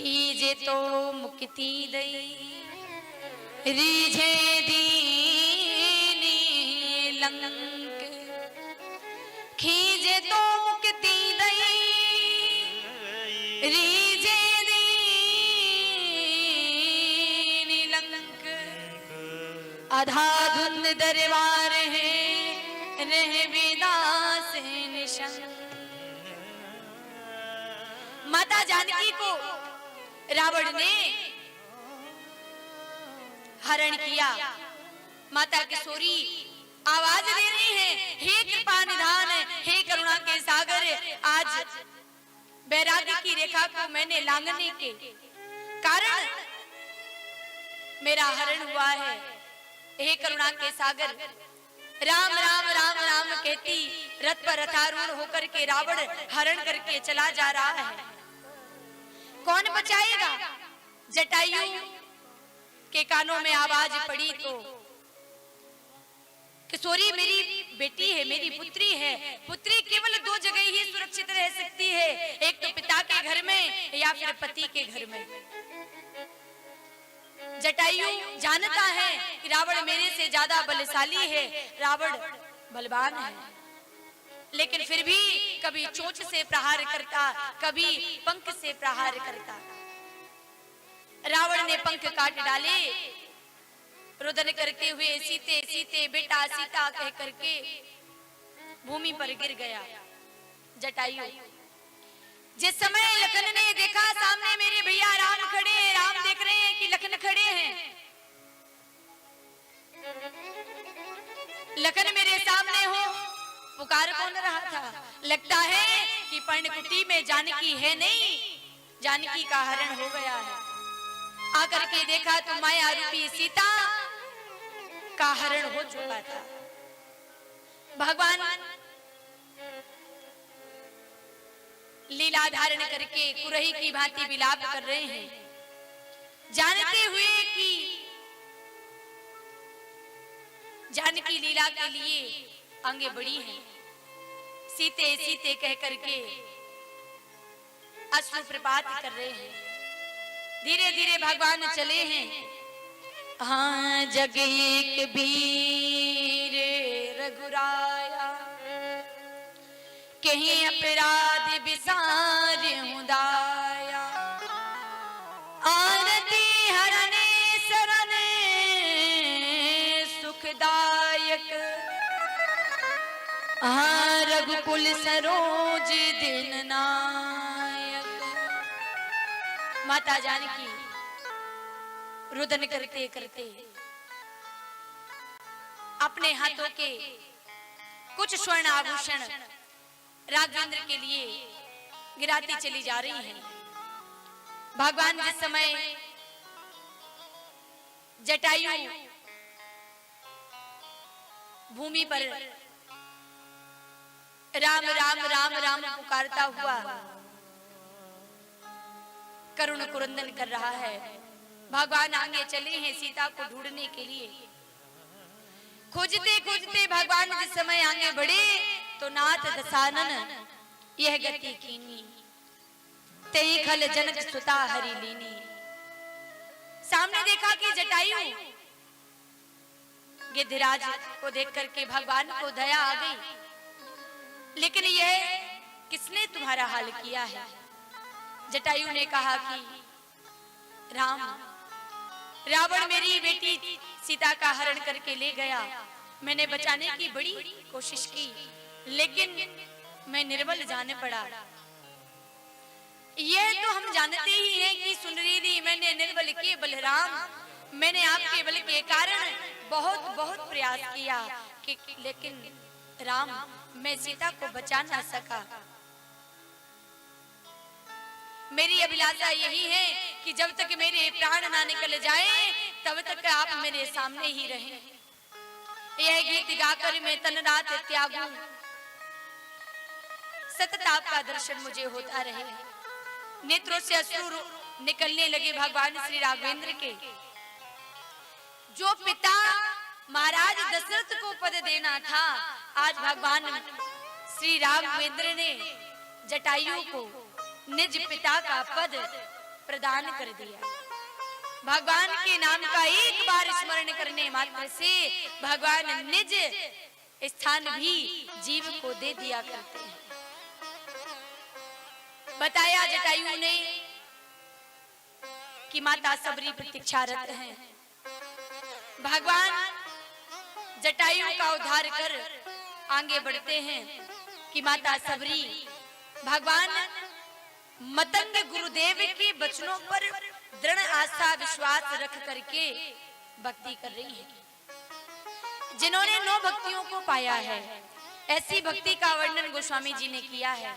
खीजे तो मुक्ति दई रीझे दीनी लंक खीजे तो मुक्ति दई रीझे दीनी लंक अधाधुंध दरबार है रह विदास निशंक। माता जानकी को रावण ने हरण किया। माता किशोरी आवाज दे रही है, हे कृपा निधान, हे करुणा के सागर, आज बैरागी की रेखा को मैंने लांघने के कारण मेरा हरण हुआ है। हे करुणा के सागर, राम राम राम राम कहती रथ पर रथारूढ़ होकर के रावण हरण करके चला जा रहा है। कौन बचाएगा? जटायु के कानों में आवाज पड़ी तो किशोरी मेरी बेटी है, मेरी पुत्री है। पुत्री केवल दो जगह ही सुरक्षित रह सकती है, एक तो पिता के घर में या फिर पति के घर में। जटायु जानता है कि रावण मेरे से ज्यादा बलशाली है, रावण बलवान है, लेकिन फिर भी कभी चोंच से प्रहार करता, कभी पंख से प्रहार करता। रावण ने पंख काट डाले, रुदन करते हुए सीते सीते बेटा सीता कह करके भूमि पर गिर गया। जटायु जिस समय लखन ने देखा सामने मेरे भैया राम खड़े हैं, राम देख रहे हैं कि लखन खड़े हैं, लखन मेरे सामने हो, पुकार कौन रहा था? लगता है कि पर्णकुटी में जानकी है नहीं, जानकी का हरण हो गया है। आकर के देखा तो माया रूपी सीता का हरण हो चुका था। भगवान लीला धारण करके कुरही की भांति विलाप कर रहे हैं, जानते हुए कि जानकी लीला के लिए आगे बढ़ी है। सीते सीते कह करके अश्रु प्रपात कर रहे हैं। धीरे धीरे भगवान चले हैं। हाँ जग एक वीर रघुराया, कहीं अपराध विसार मुदाया, आरती हरने शरण सुखदायक, हाँ रघुकुल सरोज दिन नायक। माता जानकी रुदन करते करते अपने हाथों के कुछ स्वर्ण आभूषण राघवेंद्र के लिए गिराती चली जा रही हैं। भगवान जिस समय जटायु भूमि पर राम राम राम राम पुकारता हुआ करुण कुरंदन कर रहा है, भगवान आगे चले हैं सीता को ढूंढने के लिए। खोजते खोजते भगवान जिस समय आगे बढ़े तो नाथ दशानन यह गति कीनी, तेई खल जनक सुता हरि लीनी। सामने देखा कि जटायु गिद्धराज को देख करके भगवान को दया आ गई, लेकिन यह किसने तुम्हारा हाल किया है? जटायु ने कहा कि राम, रावण मेरी बेटी सीता का हरण करके ले गया, मैंने बचाने की बड़ी कोशिश की, लेकिन मैं निर्बल जाने पड़ा। यह तो हम जानते ही हैं कि सुनरीरी मैंने निर्बल किए बलराम, मैंने आपके बल के कारण बहुत बहुत प्रयास किया कि लेकिन राम मैं सीता को बचा ना सका। मेरी अभिलाषा यही है कि जब तक मेरे प्राण ना निकल जाए तब तक आप मेरे सामने ही रहें। यह गीत गाकर मैं तन रात त्यागूं, सतत आपका दर्शन मुझे होता रहे। नेत्रों से अश्रु निकलने लगे भगवान श्री राघवेंद्र के। जो पिता महाराज दशरथ को पद देना था, आज भगवान श्री राघवेंद्र ने जटायु को निज पिता का पद प्रदान कर दिया। भगवान के नाम का एक बार स्मरण करने मात्र से भगवान निज स्थान भी जीव को दे दिया करते हैं। बताया जटायु ने कि माता सबरी प्रतीक्षारत हैं। भगवान जटायु का उद्धार कर आगे बढ़ते हैं कि माता सबरी भगवान मतंग गुरुदेव के वचनों पर दृढ़ आस्था विश्वास रख करके भक्ति कर रही है। जिन्होंने 9 भक्तियों को पाया है, ऐसी भक्ति का वर्णन गोस्वामी जी ने किया है।